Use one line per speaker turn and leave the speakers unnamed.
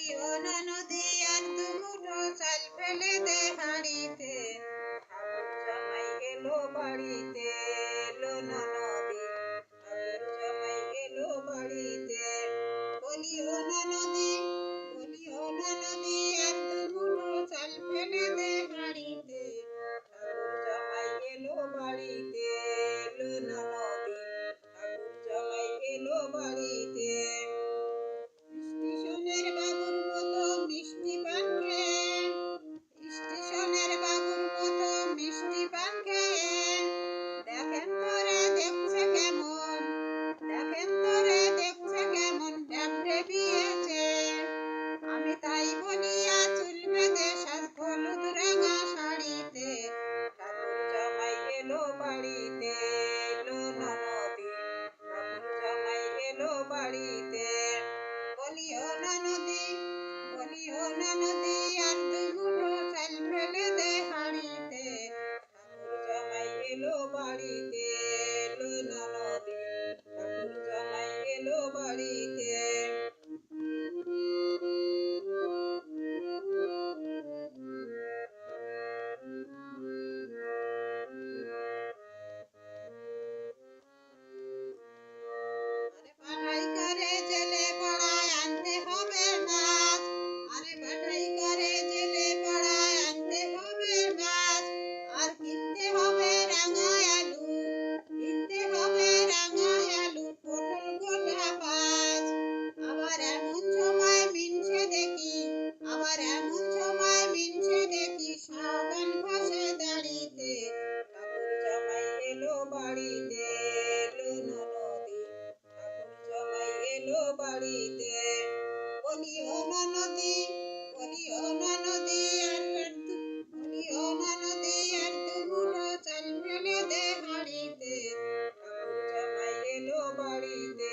বলিও না নদী আর দুমুঠো চাল ফেলে দে হাঁড়িতে, ঠাকুর জামাই এলো বাড়িতে, এলো না নদী ঠাকুর জামাই এলো বাড়িতে। বলিও না নদী আর দুমুঠো চাল ফেলে দে হাঁড়িতে, ঠাকুর জামাই এলো বাড়িতে, এলো না নদী ঠাকুর জামাই এলো বাড়িতে। স্টেশনের বাবুর মতো মিষ্টি পান খেয়ে, স্টেশনের বাবুর মতো মিষ্টি পান খেয়ে, দেখেন তোরে দেখছে কেমন, দেখেন তোরে দেখছে কেমন ড্যাবড়ে বিয়েছে। আমি তাই বলিয়া চুল বেঁধে সাজ হলুদ রাঙা শাড়িতে, ঠাকুর জামাই এলো বাড়িতে, এলো না নদী ঠাকুর জামাই এলো বাড়িতে। বলিও না নদী আর দুমুঠো চাল ফেলে দে হাঁড়িতে, ঠাকুর জামাই এলো বাড়িতে, এলো না নদী ঠাকুর জামাই এলো বাড়িতে। পাঠাই করে জেলে পাড়ায় আনতে হবে মাছ, আরে পাঠাই করে জেলে পাড়ায় আনতে হবে মাছ, আর কিনতে হবে রাঙা আলু, কিনতে হবে রাঙা আলু, পটল গোটা পাঁচ। আবার এমন সময় মিনছে দেখি, আবার এমন সময় মিনছে দেখি সাবান ঘষে দাড়িতে, ঠাকুর জামাই এলো বাড়িতে, এলো না নদী ঠাকুর জামাই এলো বাড়িতে। বলিও না নদী আর দুমুঠো চাল ফেলে দে হাঁড়িতে, ঠাকুর জামাই এলো বাড়িতে,